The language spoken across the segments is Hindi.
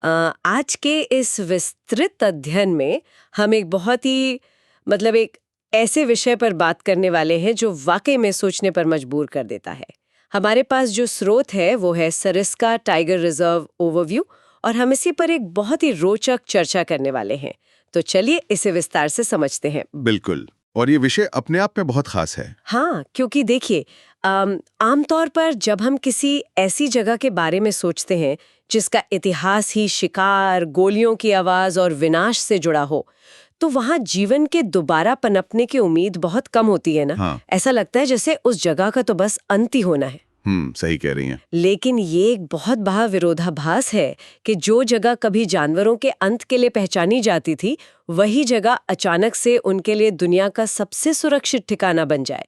आज के इस विस्तृत अध्ययन में हम एक बहुत ही एक ऐसे विषय पर बात करने वाले हैं जो वाकई में सोचने पर मजबूर कर देता है। हमारे पास जो स्रोत है वो है सरिस्का टाइगर रिजर्व ओवरव्यू और हम इसी पर एक बहुत ही रोचक चर्चा करने वाले हैं। तो चलिए इसे विस्तार से समझते हैं। बिल्कुल, और ये विषय अपने आप में बहुत खास है। हाँ, क्योंकि देखिए आमतौर पर जब हम किसी ऐसी जगह के बारे में सोचते हैं जिसका इतिहास ही शिकार, गोलियों की आवाज और विनाश से जुड़ा हो, तो वहाँ जीवन के दोबारा पनपने की उम्मीद बहुत कम होती है ना। हाँ। ऐसा लगता है जैसे उस जगह का तो बस अंत ही होना है। सही कह रही हैं। लेकिन ये एक बहुत बड़ा विरोधाभास है कि जो जगह कभी जानवरों के अंत के लिए पहचानी जाती थी, वही जगह अचानक से उनके लिए दुनिया का सबसे सुरक्षित ठिकाना बन जाए।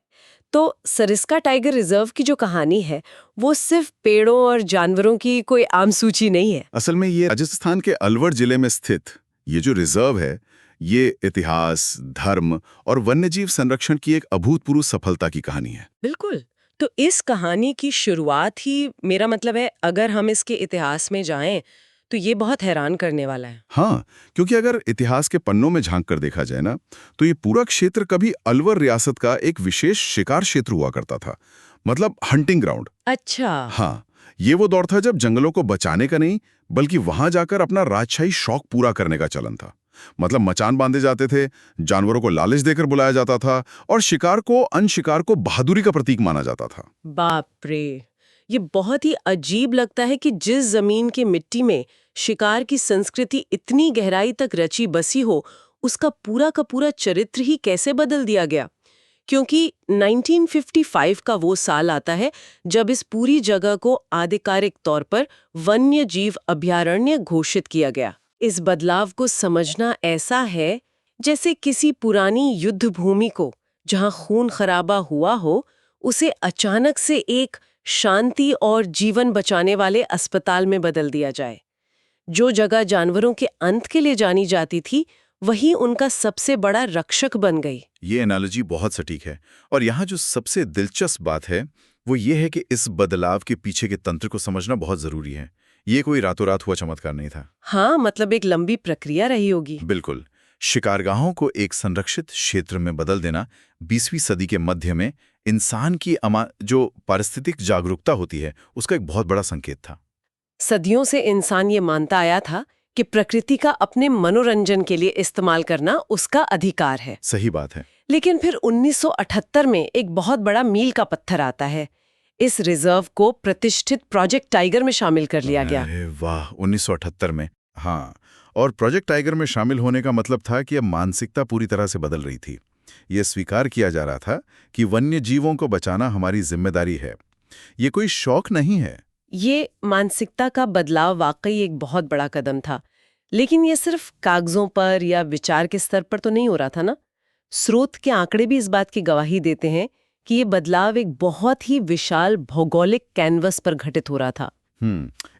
तो सरिस्का टाइगर रिजर्व की जो कहानी है वो सिर्फ पेड़ों और जानवरों की कोई आम सूची नहीं है। असल में ये राजस्थान के अलवर जिले में स्थित ये जो रिजर्व है, ये इतिहास, धर्म और वन्यजीव संरक्षण की एक अभूतपूर्व सफलता की कहानी है। बिल्कुल। तो इस कहानी की शुरुआत ही, मेरा मतलब है, अगर हम इसके इतिहास में जाएं तो ये बहुत हैरान करने वाला है। हाँ, क्योंकि अगर इतिहास के पन्नों में झांक कर देखा जाए ना, तो ये पूरा क्षेत्र कभी अलवर रियासत का एक विशेष शिकार क्षेत्र हुआ करता था, मतलब हंटिंग ग्राउंड। अच्छा। हाँ, ये वो दौर था जब जंगलों को बचाने का नहीं, बल्कि वहां जाकर अपना राजशाही शौक पूरा करने का चलन था। मतलब मचान बांधे जाते थे, जानवरों को लालच देकर बुलाया जाता था और शिकार को अनशिकार को बहादुरी का प्रतीक माना जाता था। बाप रे, ये बहुत ही अजीब लगता है कि जिस जमीन की मिट्टी में शिकार की संस्कृति इतनी गहराई तक रची बसी हो, उसका पूरा का पूरा चरित्र ही कैसे बदल दिया गया। क्योंकि 1955 का वो साल आता है जब इस पूरी जगह को आधिकारिक तौर पर वन्य जीव अभयारण्य घोषित किया गया। इस बदलाव को समझना ऐसा है जैसे किसी पुरानी युद्ध भूमि को, जहां खून खराबा हुआ हो, उसे अचानक से एक शांति और जीवन बचाने वाले अस्पताल में बदल दिया जाए। जो जगह जानवरों के अंत के लिए जानी जाती थी, वही उनका सबसे बड़ा रक्षक बन गई। ये एनालॉजी बहुत सटीक है, और यहाँ जो सबसे दिलचस्प बात है वो ये है कि इस बदलाव के पीछे के तंत्र को समझना बहुत जरूरी है। ये कोई रातों रात हुआ चमत्कार नहीं था। हाँ, मतलब एक लंबी प्रक्रिया रही होगी। बिल्कुल। शिकारगाहों को एक संरक्षित क्षेत्र में बदल देना 20वीं सदी के मध्य में इंसान की जो पारिस्थितिक जागरूकता होती है, उसका एक बहुत बड़ा संकेत था। सदियों से इंसान ये मानता आया था कि प्रकृति का अपने मनोरंजन के लिए इस्तेमाल करना उसका अधिकार है। सही बात है। लेकिन फिर 1978 में एक बहुत बड़ा मील का पत्थर आता है। इस रिजर्व को प्रतिष्ठित प्रोजेक्ट टाइगर में शामिल कर लिया गया। अरे वाह, 1978 में। हाँ, और प्रोजेक्ट टाइगर में शामिल होने का मतलब था कि अब मानसिकता पूरी तरह से बदल रही थी। यह स्वीकार किया जा रहा था कि वन्य जीवों को बचाना हमारी जिम्मेदारी है, ये कोई शौक नहीं है। ये मानसिकता का बदलाव वाकई एक बहुत बड़ा कदम था, लेकिन ये सिर्फ कागजों पर या विचार के स्तर पर तो नहीं हो रहा था ना। स्रोत के आंकड़े भी इस बात की गवाही देते हैं कि ये बदलाव एक बहुत ही विशाल भौगोलिक कैनवस पर घटित हो रहा था।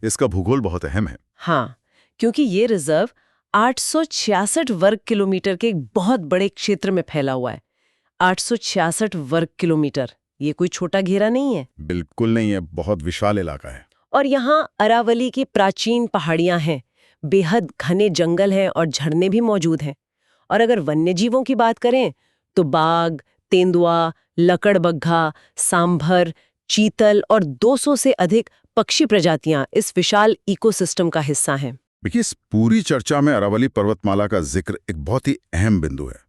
इसका भूगोल बहुत अहम है। हाँ, क्योंकि ये रिजर्व 866 वर्ग किलोमीटर के एक बहुत बड़े क्षेत्र में फैला हुआ है। 866 वर्ग किलोमीटर, ये कोई छोटा घेरा नहीं है। बिल्कुल नहीं है, बहुत विशाल इलाका है। और यहाँ अरावली की प्राचीन पहाड़ियां हैं, बेहद घने जंगल हैं और झरने भी मौजूद हैं। और अगर वन्यजीवों की बात करें तो बाघ, तेंदुआ, लकड़बग्घा, सांभर, चीतल और 200 से अधिक पक्षी प्रजातियां इस विशाल इकोसिस्टम का हिस्सा हैं। देखिए, इस पूरी चर्चा में अरावली पर्वतमाला का जिक्र एक बहुत ही अहम बिंदु है।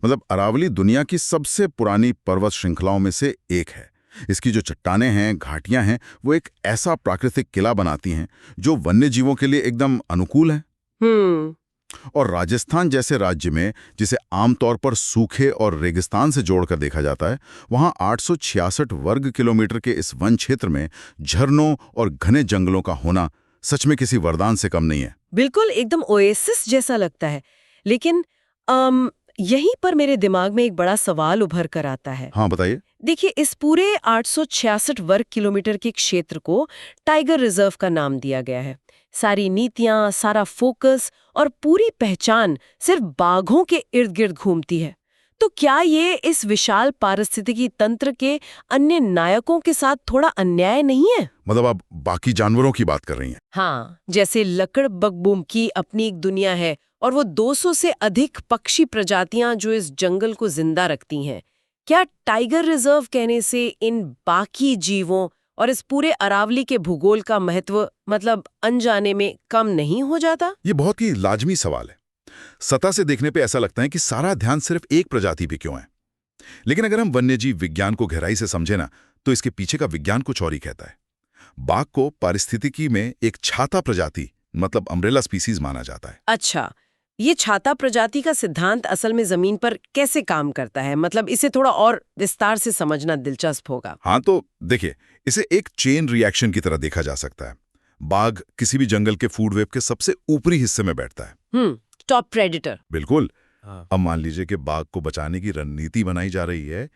मतलब अरावली दुनिया की सबसे पुरानी पर्वत श्रृंखलाओं में से एक है। इसकी जो चट्टानें हैं, घाटियां हैं, वो एक ऐसा प्राकृतिक किला बनाती हैं जो वन्य जीवों के लिए एकदम अनुकूल है। और राजस्थान जैसे राज्य में, जिसे आमतौर पर सूखे और रेगिस्तान से जोड़कर देखा जाता है, वहां 866 वर्ग किलोमीटर के इस वन क्षेत्र में झरनों और घने जंगलों का होना सच में किसी वरदान से कम नहीं है। बिल्कुल, एकदम ओएसिस जैसा लगता है। लेकिन यहीं पर मेरे दिमाग में एक बड़ा सवाल उभर कर आता है। हाँ, बताइए। देखिए, इस पूरे 866 वर्ग किलोमीटर के क्षेत्र को टाइगर रिजर्व का नाम दिया गया है। सारी नीतियां, सारा फोकस और पूरी पहचान सिर्फ बाघों के इर्द गिर्द घूमती है। तो क्या ये इस विशाल पारिस्थितिकी तंत्र के अन्य नायकों के साथ थोड़ा अन्याय नहीं है? मतलब आप बाकी जानवरों की बात कर रही हैं? हाँ, जैसे लकड़ बगबूम की अपनी एक दुनिया है और वो 200 से अधिक पक्षी प्रजातियां जो इस जंगल को जिंदा रखती हैं। क्या टाइगर रिजर्व कहने से इन बाकी जीवों और इस पूरे अरावली के भूगोल का महत्व मतलब अनजाने में कम नहीं हो जाता? ये बहुत ही लाजमी सवाल है। सतह से देखने पे ऐसा लगता है कि सारा ध्यान सिर्फ एक प्रजाति पे क्यों है। लेकिन अगर हम वन्यजीव विज्ञान को गहराई से समझे ना, तो इसके पीछे का विज्ञान कुछ और ही कहता है। बाघ को पारिस्थितिकी में एक छाता प्रजाति मतलब अम्ब्रेला स्पीसीज माना जाता है। अच्छा, ये छाता प्रजाति का सिद्धांत असल में जमीन पर कैसे काम करता है? मतलब इसे थोड़ा और विस्तार से समझना दिलचस्प होगा। हाँ, तो देखिए, इसे एक चेन रिएक्शन की तरह देखा जा सकता है। बाघ किसी भी जंगल के फूड वेब के सबसे ऊपरी हिस्से में बैठता है। Top predator. बिल्कुल। अब मान लीजिए कि बाघ को बचाने की रणनीति बनाई जा रही है।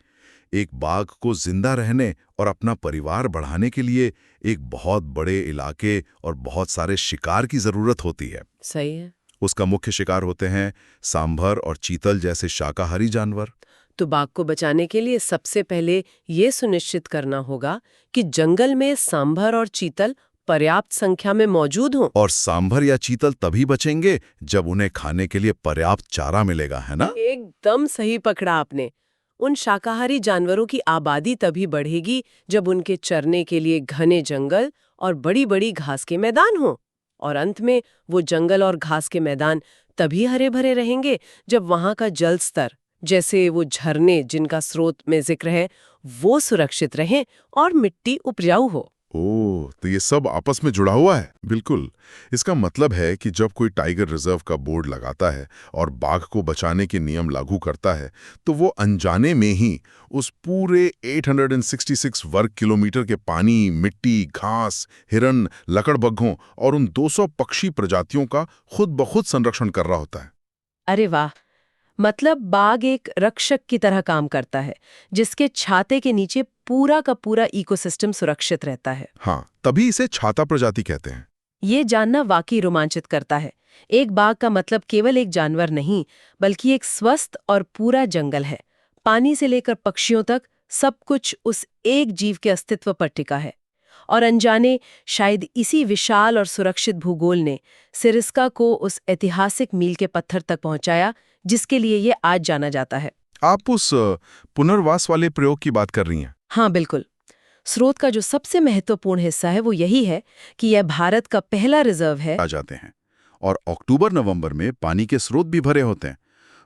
एक बाघ को जिंदा रहने और अपना परिवार बढ़ाने के लिए एक बहुत बड़े इलाके और बहुत सारे शिकार की जरूरत होती है। सही है। उसका मुख्य शिकार होते हैं सांभर और चीतल जैसे शाकाहारी जानवर। तो बाघ को बचाने के लिए सबसे पहले ये सुनिश्चित करना होगा कि जंगल में सांभर और चीतल पर्याप्त संख्या में मौजूद हों। और सांभर या चीतल तभी बचेंगे जब उन्हें खाने के लिए पर्याप्त चारा मिलेगा, है ना? एकदम सही पकड़ा आपने। उन शाकाहारी जानवरों की आबादी तभी बढ़ेगी जब उनके चरने के लिए घने जंगल और बड़ी-बड़ी घास के मैदान हों। और अंत में वो जंगल और घास के मैदान तभी हरे भरे रहेंगे जब वहां का जल स्तर, जैसे वो झरने जिनका स्रोत में जिक्र है, वो सुरक्षित रहें और मिट्टी उपजाऊ हो। ओह, तो ये सब आपस में जुड़ा हुआ है। बिल्कुल। इसका मतलब है कि जब कोई टाइगर रिजर्व का बोर्ड लगाता है और बाघ को बचाने के नियम लागू करता है, तो वो अनजाने में ही उस पूरे 866 वर्ग किलोमीटर के पानी, मिट्टी, घास, हिरन, लकड़बग्घों और उन 200 पक्षी प्रजातियों का खुद ब खुद संरक्षण कर रहा होता है। अरे वाह! मतलब बाघ एक रक्षक की तरह काम करता है, जिसके छाते के नीचे पूरा का पूरा इकोसिस्टम सुरक्षित रहता है। हाँ, तभी इसे छाता प्रजाति कहते हैं। ये जानना वाकई रोमांचित करता है। एक बाघ का मतलब केवल एक जानवर नहीं, बल्कि एक स्वस्थ और पूरा जंगल है। पानी से लेकर पक्षियों तक सब कुछ उस एक जीव के अस्तित्व पर टिका है। और अनजाने शायद इसी विशाल और सुरक्षित भूगोल ने सिरिस्का को उस ऐतिहासिक मील के पत्थर तक पहुंचाया जिसके लिए ये आज जाना जाता है। आप उस पुनर्वास वाले प्रयोग की बात कर रही हैं? हाँ, बिल्कुल। स्रोत का जो सबसे महत्वपूर्ण हिस्सा है वो यही है कि यह भारत का पहला रिजर्व है। आ जाते हैं और अक्टूबर-नवंबर में पानी के स्रोत भी भरे होते हैं,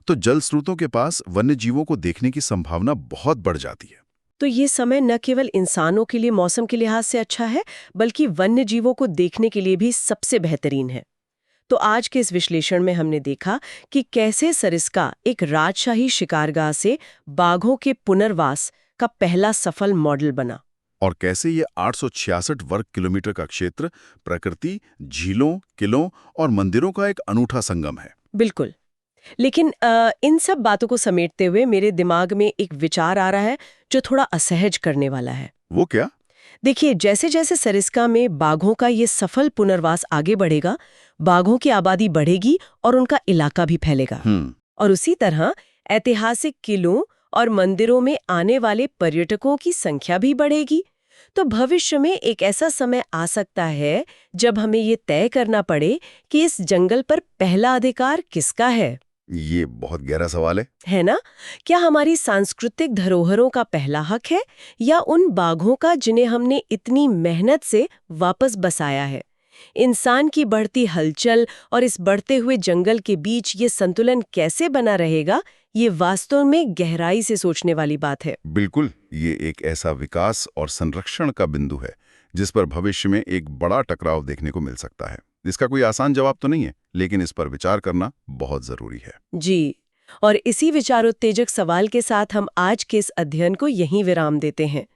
तो जल स्रोतों के पास वन्य जीवों को देखने की संभावना बहुत बढ़ जाती है। तो ये समय न केवल इंसानों के लिए मौसम के लिहाज से अच्छा है, बल्कि वन्य जीवों को देखने के लिए भी सबसे बेहतरीन है। तो आज के इस विश्लेषण में हमने देखा कि कैसे सरिस्का एक राजशाही शिकारगाह से बाघों के पुनर्वास का पहला सफल मॉडल बना। और कैसे ये 866 वर्ग किलोमीटर का क्षेत्र प्रकृति, झीलों, किलों और मंदिरों का एक अनूठा संगम है। बिल्कुल। लेकिन इन सब बातों को समेटते हुए मेरे दिमाग में एक विचार आ रहा है जो थोड़ा असहज करने वाला है। वो क्या? देखिए, जैसे जैसे सरिस्का में बाघों का ये सफल पुनर्वास आगे बढ़ेगा, बाघों की आबादी बढ़ेगी और उनका इलाका भी फैलेगा। और उसी तरह ऐतिहासिक किलों और मंदिरों में आने वाले पर्यटकों की संख्या भी बढ़ेगी। तो भविष्य में एक ऐसा समय आ सकता है जब हमें ये तय करना पड़े कि इस जंगल पर पहला अधिकार किसका है। ये बहुत गहरा सवाल है ना? क्या हमारी सांस्कृतिक धरोहरों का पहला हक है या उन बाघों का जिन्हें हमने इतनी मेहनत से वापस बसाया है? इंसान की बढ़ती हलचल और इस बढ़ते हुए जंगल के बीच ये संतुलन कैसे बना रहेगा, ये वास्तव में गहराई से सोचने वाली बात है। बिल्कुल, ये एक ऐसा विकास और संरक्षण का बिंदु है जिस पर भविष्य में एक बड़ा टकराव देखने को मिल सकता है। इसका कोई आसान जवाब तो नहीं है, लेकिन इस पर विचार करना बहुत जरूरी है। जी, और इसी विचारोत्तेजक सवाल के साथ हम आज के इस अध्ययन को यहीं विराम देते हैं।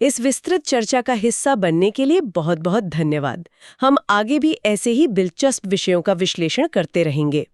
इस विस्तृत चर्चा का हिस्सा बनने के लिए बहुत बहुत धन्यवाद। हम आगे भी ऐसे ही दिलचस्प विषयों का विश्लेषण करते रहेंगे।